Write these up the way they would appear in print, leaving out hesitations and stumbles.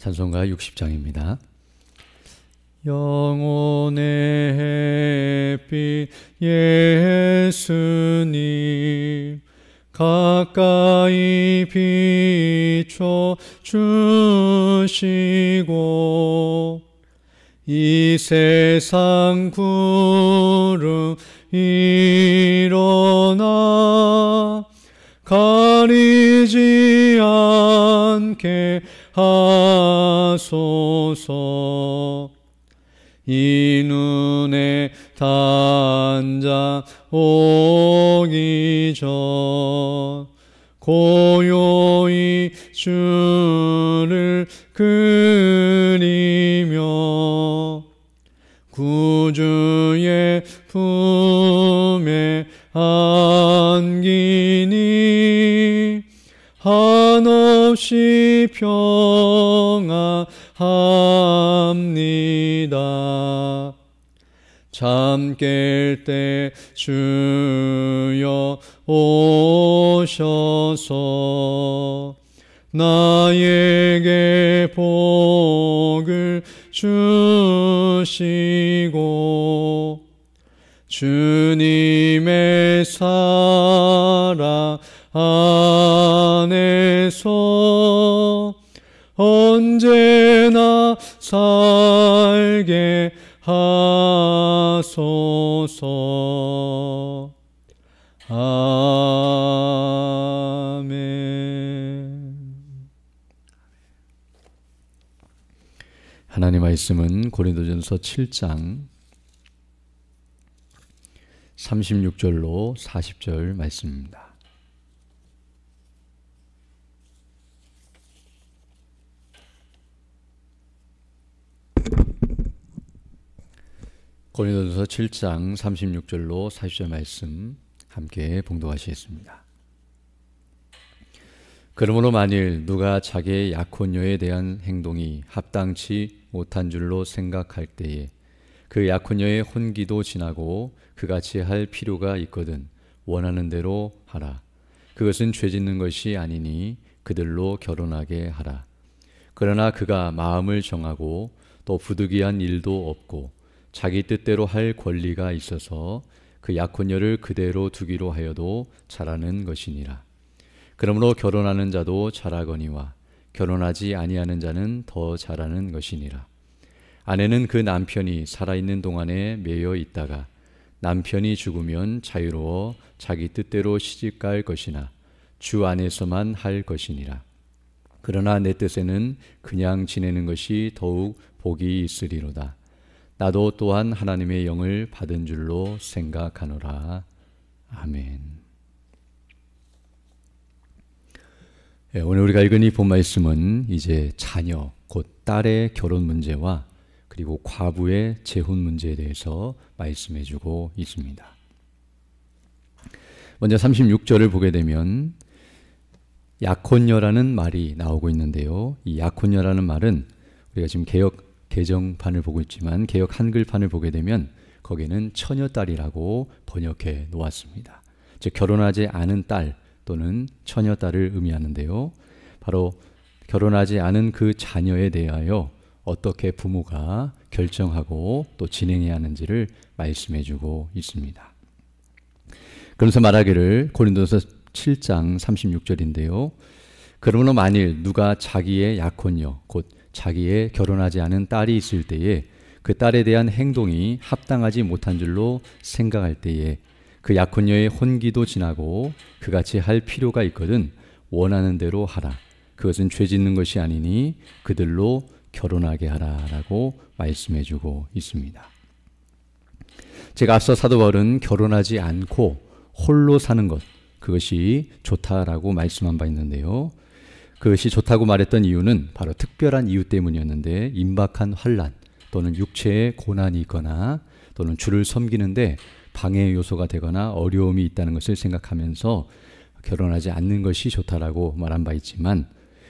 찬송가 60장입니다. 영혼의 햇빛 예수님 가까이 비춰 주시고 이 세상 구름 일어나 가리지 않게 하소서. 이 눈에 단장 오기 전 고요히 주를 그리며 구주의 품에 안기니 한없이 평안합니다. 잠 깰 때 주여 오셔서 나에게 복을 주시고 주님의 사랑 안에서 언제나 살게 하소서. 아멘. 하나님 말씀은 고린도전서 7장 36절로 40절 말씀입니다. 고린도전서 7장 36절로 40절 말씀 함께 봉독하시겠습니다. 그러므로 만일 누가 자기의 약혼녀에 대한 행동이 합당치 못한 줄로 생각할 때에 그 약혼녀의 혼기도 지나고 그같이 할 필요가 있거든 원하는 대로 하라. 그것은 죄짓는 것이 아니니 그들로 결혼하게 하라. 그러나 그가 마음을 정하고 또 부득이한 일도 없고 자기 뜻대로 할 권리가 있어서 그 약혼녀를 그대로 두기로 하여도 잘하는 것이니라. 그러므로 결혼하는 자도 잘하거니와 결혼하지 아니하는 자는 더 잘하는 것이니라. 아내는 그 남편이 살아있는 동안에 매여 있다가 남편이 죽으면 자유로워 자기 뜻대로 시집갈 것이나 주 안에서만 할 것이니라. 그러나 내 뜻에는 그냥 지내는 것이 더욱 복이 있으리로다. 나도 또한 하나님의 영을 받은 줄로 생각하노라. 아멘. 오늘 우리가 읽은 이 본 말씀은 이제 자녀, 곧 딸의 결혼 문제와 그리고 과부의 재혼 문제에 대해서 말씀해 주고 있습니다. 먼저 36절을 보게 되면 약혼녀라는 말이 나오고 있는데요. 이 약혼녀라는 말은 우리가 지금 개역 개정판을 보고 있지만 개역 한글판을 보게 되면 거기에는 처녀딸이라고 번역해 놓았습니다. 즉 결혼하지 않은 딸 또는 처녀딸을 의미하는데요. 바로 결혼하지 않은 그 자녀에 대하여 어떻게 부모가 결정하고 또 진행해야 하는지를 말씀해 주고 있습니다. 그러면서 말하기를 고린도서 7장 36절인데요. 그러므로 만일 누가 자기의 약혼녀 곧 자기의 결혼하지 않은 딸이 있을 때에 그 딸에 대한 행동이 합당하지 못한 줄로 생각할 때에 그 약혼녀의 혼기도 지나고 그같이 할 필요가 있거든 원하는 대로 하라. 그것은 죄짓는 것이 아니니 그들로 결혼하게 하라라고 말씀해 주고 있습니다. 제가 앞서 사도 바울은 결혼하지 않고 홀로 사는 것 그것이 좋다라고 말씀한 바 있는데요. 그것이 좋다고 말했던 이유는 바로 특별한 이유 때문이었는데 임박한 환난 또는 육체의 고난이 있거나 또는 주를 섬기는데 방해 요소가 되거나 어려움이 있다는 것을 생각하면서 결혼하지 않는 것이 좋다라고 말한 바 있지만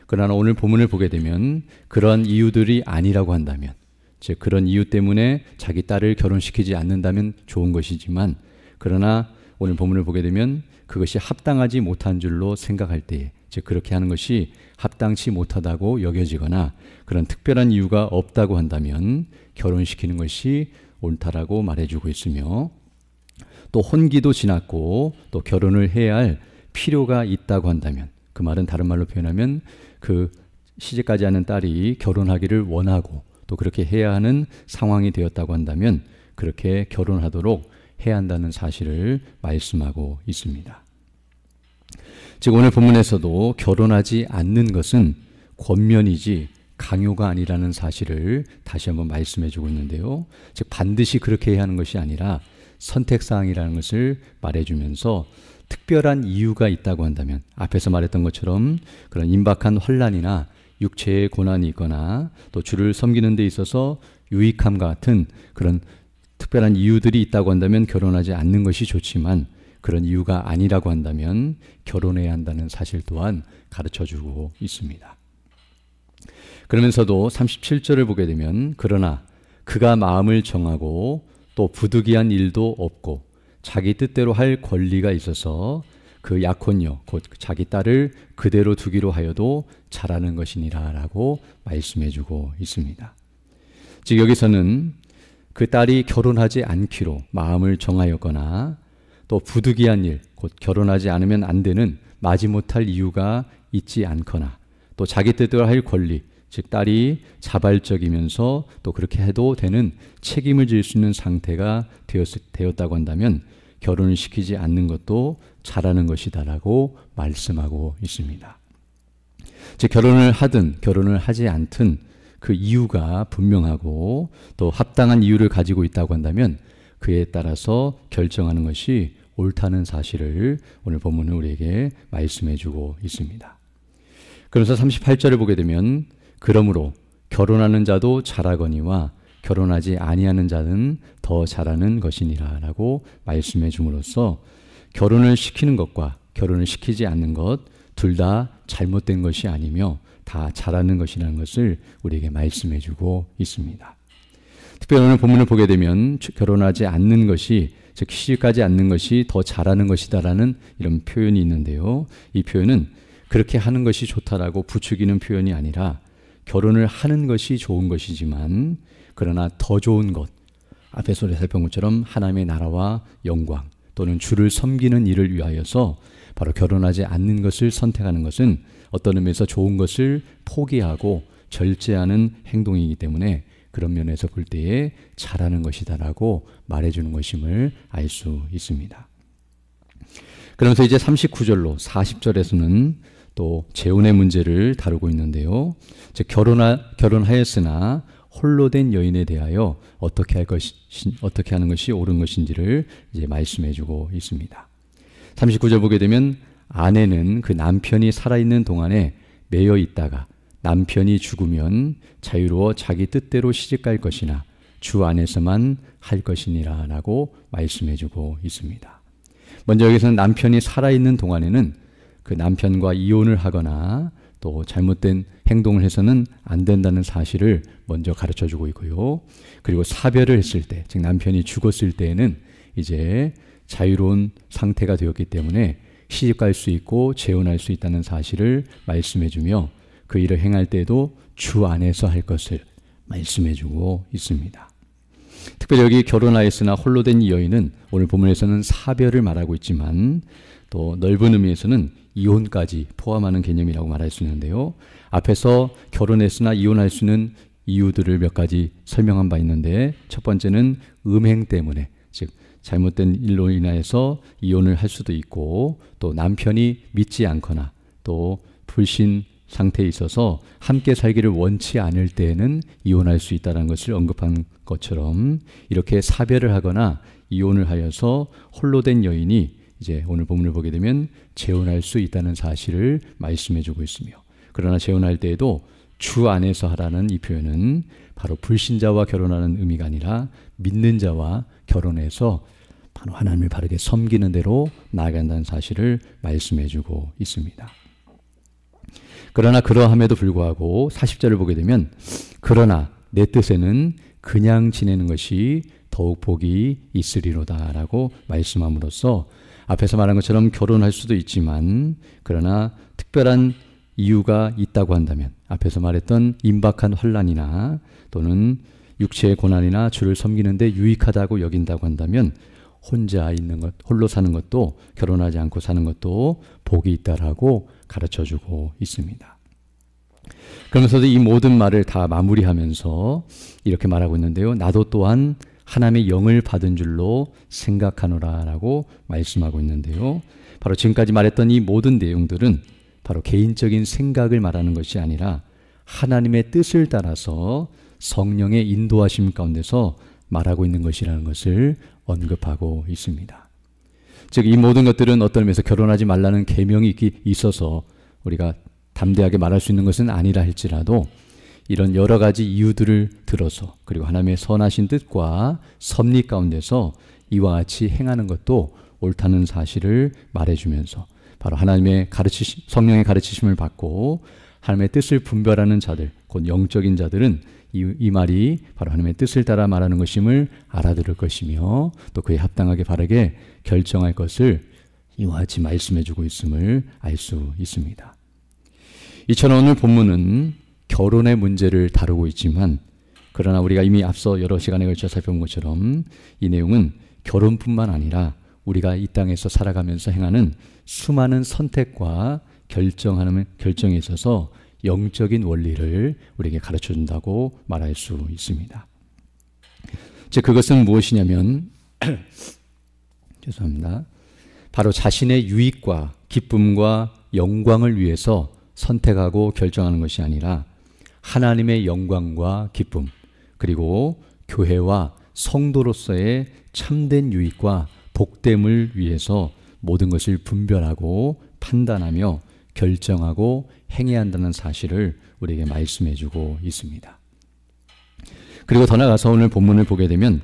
그러나 오늘 본문을 보게 되면 그런 이유들이 아니라고 한다면 즉 그런 이유 때문에 자기 딸을 결혼시키지 않는다면 좋은 것이지만 그러나 오늘 본문을 보게 되면 그것이 합당하지 못한 줄로 생각할 때에 즉 그렇게 하는 것이 합당치 못하다고 여겨지거나 그런 특별한 이유가 없다고 한다면 결혼시키는 것이 옳다라고 말해주고 있으며, 또 혼기도 지났고 또 결혼을 해야 할 필요가 있다고 한다면, 그 말은 다른 말로 표현하면 그 시집가지 않은 딸이 결혼하기를 원하고 또 그렇게 해야 하는 상황이 되었다고 한다면 그렇게 결혼하도록 해야 한다는 사실을 말씀하고 있습니다. 즉 오늘 본문에서도 결혼하지 않는 것은 권면이지 강요가 아니라는 사실을 다시 한번 말씀해 주고 있는데요. 즉 반드시 그렇게 해야 하는 것이 아니라 선택사항이라는 것을 말해주면서 특별한 이유가 있다고 한다면, 앞에서 말했던 것처럼 그런 임박한 환난이나 육체의 고난이 있거나 또 주를 섬기는 데 있어서 유익함과 같은 그런 특별한 이유들이 있다고 한다면 결혼하지 않는 것이 좋지만, 그런 이유가 아니라고 한다면 결혼해야 한다는 사실 또한 가르쳐주고 있습니다. 그러면서도 37절을 보게 되면, 그러나 그가 마음을 정하고 또 부득이한 일도 없고 자기 뜻대로 할 권리가 있어서 그 약혼녀 곧 자기 딸을 그대로 두기로 하여도 잘하는 것이니라 라고 말씀해주고 있습니다. 즉 여기서는 그 딸이 결혼하지 않기로 마음을 정하였거나 또 부득이한 일, 곧 결혼하지 않으면 안 되는 마지못할 이유가 있지 않거나 또 자기 뜻대로 할 권리, 즉 딸이 자발적이면서 또 그렇게 해도 되는 책임을 질 수 있는 상태가 되었다고 한다면 결혼을 시키지 않는 것도 잘하는 것이다라고 말씀하고 있습니다. 즉 결혼을 하든 결혼을 하지 않든 그 이유가 분명하고 또 합당한 이유를 가지고 있다고 한다면 그에 따라서 결정하는 것이 옳다는 사실을 오늘 본문은 우리에게 말씀해 주고 있습니다. 그래서 38절을 보게 되면, 그러므로 결혼하는 자도 잘하거니와 결혼하지 아니하는 자는 더 잘하는 것이니라 라고 말씀해 줌으로써 결혼을 시키는 것과 결혼을 시키지 않는 것 둘 다 잘못된 것이 아니며 다 잘하는 것이라는 것을 우리에게 말씀해 주고 있습니다. 특별히 오늘 본문을 보게 되면 결혼하지 않는 것이, 즉 시집가지 않는 것이 더 잘하는 것이다라는 이런 표현이 있는데요. 이 표현은 그렇게 하는 것이 좋다라고 부추기는 표현이 아니라 결혼을 하는 것이 좋은 것이지만 그러나 더 좋은 것, 앞에서 살펴본 것처럼 하나님의 나라와 영광 또는 주를 섬기는 일을 위하여서 바로 결혼하지 않는 것을 선택하는 것은 어떤 의미에서 좋은 것을 포기하고 절제하는 행동이기 때문에 그런 면에서 볼 때에 잘하는 것이다라고 말해주는 것임을 알 수 있습니다. 그러면서 이제 39절로 40절에서는 또 재혼의 문제를 다루고 있는데요. 즉 결혼하였으나 홀로 된 여인에 대하여 어떻게 하는 것이 옳은 것인지를 이제 말씀해주고 있습니다. 39절 보게 되면, 아내는 그 남편이 살아있는 동안에 매여 있다가 남편이 죽으면 자유로워 자기 뜻대로 시집갈 것이나 주 안에서만 할 것이니라 라고 말씀해주고 있습니다. 먼저 여기서는 남편이 살아있는 동안에는 그 남편과 이혼을 하거나 또 잘못된 행동을 해서는 안 된다는 사실을 먼저 가르쳐주고 있고요. 그리고 사별을 했을 때, 즉 남편이 죽었을 때에는 이제 자유로운 상태가 되었기 때문에 시집갈 수 있고 재혼할 수 있다는 사실을 말씀해주며 그 일을 행할 때에도 주 안에서 할 것을 말씀해주고 있습니다. 특별히 여기 결혼하였으나 홀로 된 이 여인은 오늘 본문에서는 사별을 말하고 있지만 또 넓은 의미에서는 이혼까지 포함하는 개념이라고 말할 수 있는데요. 앞에서 결혼했으나 이혼할 수 있는 이유들을 몇 가지 설명한 바 있는데, 첫 번째는 음행 때문에, 즉 잘못된 일로 인하여서 이혼을 할 수도 있고 또 남편이 믿지 않거나 또 불신 상태에 있어서 함께 살기를 원치 않을 때에는 이혼할 수 있다는 것을 언급한 것처럼 이렇게 사별을 하거나 이혼을 하여서 홀로 된 여인이 이제 오늘 본문을 보게 되면 재혼할 수 있다는 사실을 말씀해주고 있으며, 그러나 재혼할 때에도 주 안에서 하라는 이 표현은 바로 불신자와 결혼하는 의미가 아니라 믿는 자와 결혼해서 바로 하나님을 바르게 섬기는 대로 나아간다는 사실을 말씀해주고 있습니다. 그러나 그러함에도 불구하고 40절을 보게 되면, 그러나 내 뜻에는 그냥 지내는 것이 더욱 복이 있으리로다 라고 말씀함으로써 앞에서 말한 것처럼 결혼할 수도 있지만 그러나 특별한 이유가 있다고 한다면 앞에서 말했던 임박한 환난이나 또는 육체의 고난이나 주를 섬기는 데 유익하다고 여긴다고 한다면 혼자 있는 것, 홀로 사는 것도 결혼하지 않고 사는 것도 복이 있다라고 가르쳐주고 있습니다. 그러면서도 이 모든 말을 다 마무리하면서 이렇게 말하고 있는데요. 나도 또한 하나님의 영을 받은 줄로 생각하노라 라고 말씀하고 있는데요. 바로 지금까지 말했던 이 모든 내용들은 바로 개인적인 생각을 말하는 것이 아니라 하나님의 뜻을 따라서 성령의 인도하심 가운데서 말하고 있는 것이라는 것을 언급하고 있습니다. 즉 이 모든 것들은 어떤 의미에서 결혼하지 말라는 계명이 있어서 우리가 담대하게 말할 수 있는 것은 아니라 할지라도 이런 여러 가지 이유들을 들어서 그리고 하나님의 선하신 뜻과 섭리 가운데서 이와 같이 행하는 것도 옳다는 사실을 말해주면서 바로 하나님의 성령의 가르치심을 받고 하나님의 뜻을 분별하는 자들, 곧 영적인 자들은 이 말이 바로 하나님의 뜻을 따라 말하는 것임을 알아들을 것이며 또 그에 합당하게 바르게 결정할 것을 이와 같이 말씀해주고 있음을 알 수 있습니다. 이처럼 오늘 본문은 결혼의 문제를 다루고 있지만 그러나 우리가 이미 앞서 여러 시간에 걸쳐 살펴본 것처럼 이 내용은 결혼뿐만 아니라 우리가 이 땅에서 살아가면서 행하는 수많은 선택과 결정에 있어서 영적인 원리를 우리에게 가르쳐준다고 말할 수 있습니다. 즉 그것은 무엇이냐면 죄송합니다. 바로 자신의 유익과 기쁨과 영광을 위해서 선택하고 결정하는 것이 아니라 하나님의 영광과 기쁨 그리고 교회와 성도로서의 참된 유익과 복됨을 위해서 모든 것을 분별하고 판단하며 결정하고 행해야 한다는 사실을 우리에게 말씀해주고 있습니다. 그리고 더 나아가서 오늘 본문을 보게 되면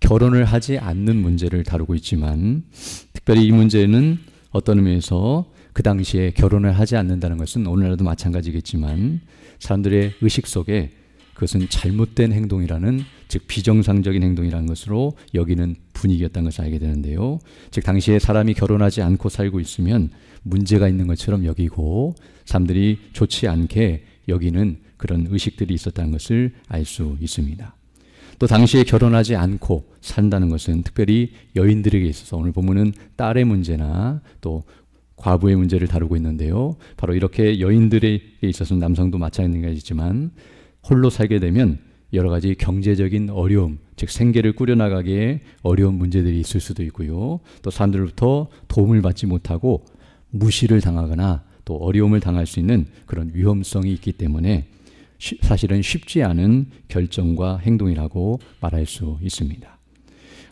결혼을 하지 않는 문제를 다루고 있지만 특별히 이 문제는 어떤 의미에서 그 당시에 결혼을 하지 않는다는 것은 오늘날도 마찬가지겠지만 사람들의 의식 속에 그것은 잘못된 행동이라는 즉 비정상적인 행동이라는 것으로 여기는 분위기였다는 것을 알게 되는데요. 즉 당시에 사람이 결혼하지 않고 살고 있으면 문제가 있는 것처럼 여기고 사람들이 좋지 않게 여기는 그런 의식들이 있었다는 것을 알 수 있습니다. 또 당시에 결혼하지 않고 산다는 것은 특별히 여인들에게 있어서 오늘 보면은 딸의 문제나 또 과부의 문제를 다루고 있는데요. 바로 이렇게 여인들에게 있어서는 남성도 마찬가지지만 홀로 살게 되면 여러 가지 경제적인 어려움, 즉 생계를 꾸려나가기에 어려운 문제들이 있을 수도 있고요. 또 사람들로부터 도움을 받지 못하고 무시를 당하거나 또 어려움을 당할 수 있는 그런 위험성이 있기 때문에 사실은 쉽지 않은 결정과 행동이라고 말할 수 있습니다.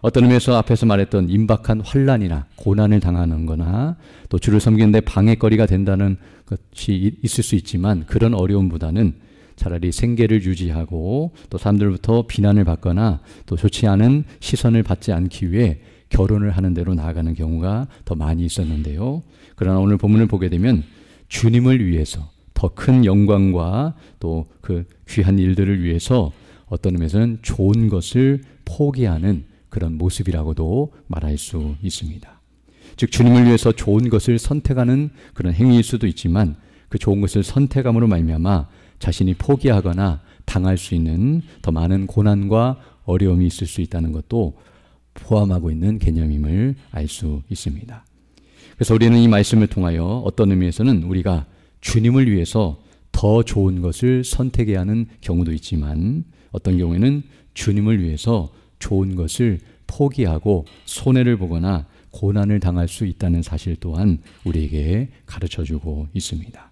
어떤 의미에서 앞에서 말했던 임박한 환난이나 고난을 당하는 거나 또 주를 섬기는 데 방해거리가 된다는 것이 있을 수 있지만 그런 어려움보다는 차라리 생계를 유지하고 또 사람들부터 비난을 받거나 또 좋지 않은 시선을 받지 않기 위해 결혼을 하는 대로 나아가는 경우가 더 많이 있었는데요. 그러나 오늘 본문을 보게 되면 주님을 위해서 더 큰 영광과 또 그 귀한 일들을 위해서 어떤 의미에서는 좋은 것을 포기하는 그런 모습이라고도 말할 수 있습니다. 즉 주님을 위해서 좋은 것을 선택하는 그런 행위일 수도 있지만 그 좋은 것을 선택함으로 말미암아 자신이 포기하거나 당할 수 있는 더 많은 고난과 어려움이 있을 수 있다는 것도 포함하고 있는 개념임을 알 수 있습니다. 그래서 우리는 이 말씀을 통하여 어떤 의미에서는 우리가 주님을 위해서 더 좋은 것을 선택해야 하는 경우도 있지만 어떤 경우에는 주님을 위해서 좋은 것을 포기하고 손해를 보거나 고난을 당할 수 있다는 사실 또한 우리에게 가르쳐주고 있습니다.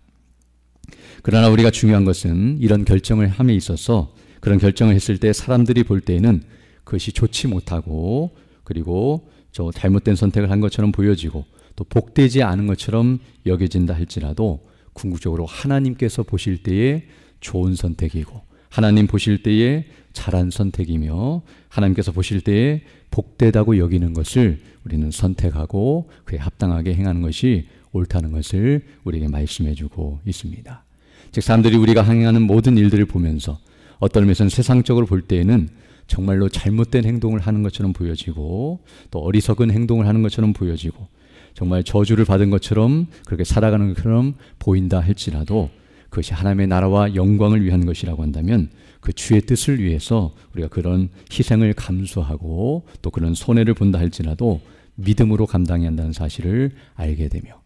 그러나 우리가 중요한 것은 이런 결정을 함에 있어서 그런 결정을 했을 때 사람들이 볼 때에는 그것이 좋지 못하고 그리고 저 잘못된 선택을 한 것처럼 보여지고 또 복되지 않은 것처럼 여겨진다 할지라도 궁극적으로 하나님께서 보실 때에 좋은 선택이고 하나님 보실 때에 잘한 선택이며 하나님께서 보실 때에 복되다고 여기는 것을 우리는 선택하고 그에 합당하게 행하는 것이 옳다는 것을 우리에게 말씀해 주고 있습니다. 즉 사람들이 우리가 행하는 모든 일들을 보면서 어떤 의미에서는 세상적으로 볼 때에는 정말로 잘못된 행동을 하는 것처럼 보여지고 또 어리석은 행동을 하는 것처럼 보여지고 정말 저주를 받은 것처럼 그렇게 살아가는 것처럼 보인다 할지라도 그것이 하나님의 나라와 영광을 위한 것이라고 한다면 그 주의 뜻을 위해서 우리가 그런 희생을 감수하고 또 그런 손해를 본다 할지라도 믿음으로 감당해야 한다는 사실을 알게 되며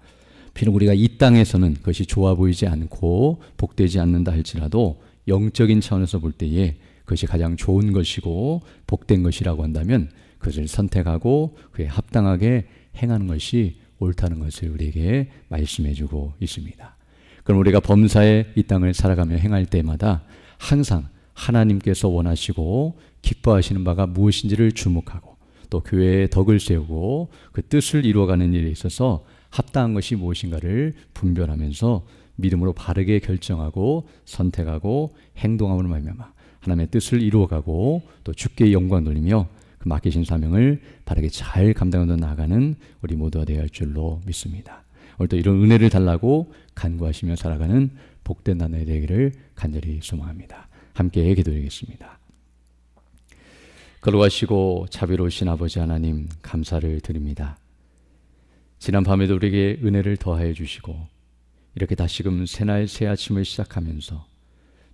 비록 우리가 이 땅에서는 그것이 좋아 보이지 않고 복되지 않는다 할지라도 영적인 차원에서 볼 때에 그것이 가장 좋은 것이고 복된 것이라고 한다면 그것을 선택하고 그에 합당하게 행하는 것이 옳다는 것을 우리에게 말씀해 주고 있습니다. 그럼 우리가 범사에 이 땅을 살아가며 행할 때마다 항상 하나님께서 원하시고 기뻐하시는 바가 무엇인지를 주목하고 또 교회의 덕을 세우고 그 뜻을 이루어가는 일에 있어서 합당한 것이 무엇인가를 분별하면서 믿음으로 바르게 결정하고 선택하고 행동함으로 말미암아 하나님의 뜻을 이루어가고 또 주께 영광 돌리며 그 맡기신 사명을 바르게 잘 감당하며 나아가는 우리 모두가 되어야 할 줄로 믿습니다. 오늘도 이런 은혜를 달라고 간구하시며 살아가는 복된 나날이 되기를 간절히 소망합니다. 함께 기도드리겠습니다. 거룩하시고 자비로우신 아버지 하나님 감사를 드립니다. 지난 밤에도 우리에게 은혜를 더하여 주시고 이렇게 다시금 새날 새 아침을 시작하면서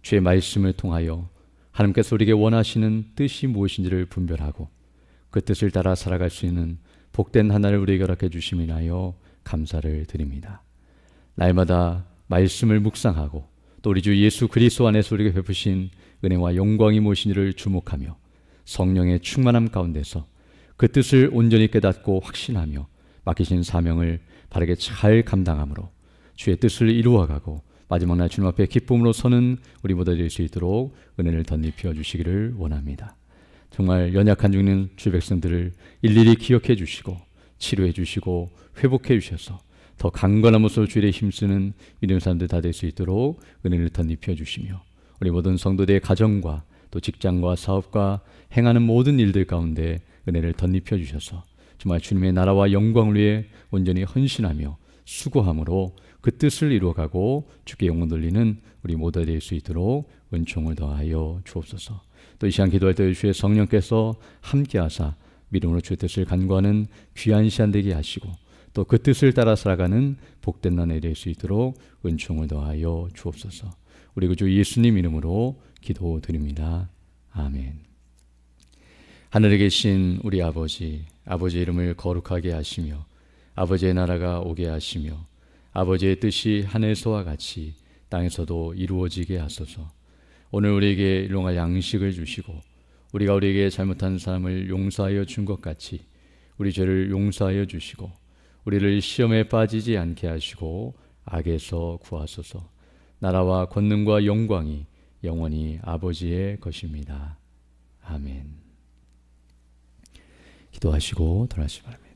주의 말씀을 통하여 하나님께서 우리에게 원하시는 뜻이 무엇인지를 분별하고 그 뜻을 따라 살아갈 수 있는 복된 하나를 우리에게 허락해 주심을 인하여 감사를 드립니다. 날마다 말씀을 묵상하고 또 우리 주 예수 그리스도 안에서 우리에게 베푸신 은혜와 영광이 무엇인지를 주목하며 성령의 충만함 가운데서 그 뜻을 온전히 깨닫고 확신하며 맡기신 사명을 바르게 잘 감당함으로 주의 뜻을 이루어가고 마지막 날 주님 앞에 기쁨으로 서는 우리 모두 될 수 있도록 은혜를 덧입혀 주시기를 원합니다. 정말 연약한 죽는 주의 백성들을 일일이 기억해 주시고 치료해 주시고 회복해 주셔서 더 강건한 모습으로 주일에 힘쓰는 믿음의 사람들 다 될 수 있도록 은혜를 덧입혀 주시며 우리 모든 성도들의 가정과 또 직장과 사업과 행하는 모든 일들 가운데 은혜를 덧입혀 주셔서 정말 주님의 나라와 영광을 위해 온전히 헌신하며 수고함으로 그 뜻을 이루어가고 주께 영광 돌리는 우리 모두 될 수 있도록 은총을 더하여 주옵소서. 또 이 시간 기도할 때 주의 성령께서 함께하사 믿음으로 주의 뜻을 간구하는 귀한 시간 되게 하시고 또 그 뜻을 따라 살아가는 복된 날이 될 수 있도록 은총을 더하여 주옵소서. 우리 구주 예수님 이름으로 기도드립니다. 아멘. 하늘에 계신 우리 아버지, 아버지의 이름을 거룩하게 하시며 아버지의 나라가 오게 하시며 아버지의 뜻이 하늘에서와 같이 땅에서도 이루어지게 하소서. 오늘 우리에게 일용할 양식을 주시고 우리가 우리에게 잘못한 사람을 용서하여 준 것 같이 우리 죄를 용서하여 주시고 우리를 시험에 빠지지 않게 하시고 악에서 구하소서. 나라와 권능과 영광이 영원히 아버지의 것입니다. 아멘. 기도하시고 돌아가시기 바랍니다.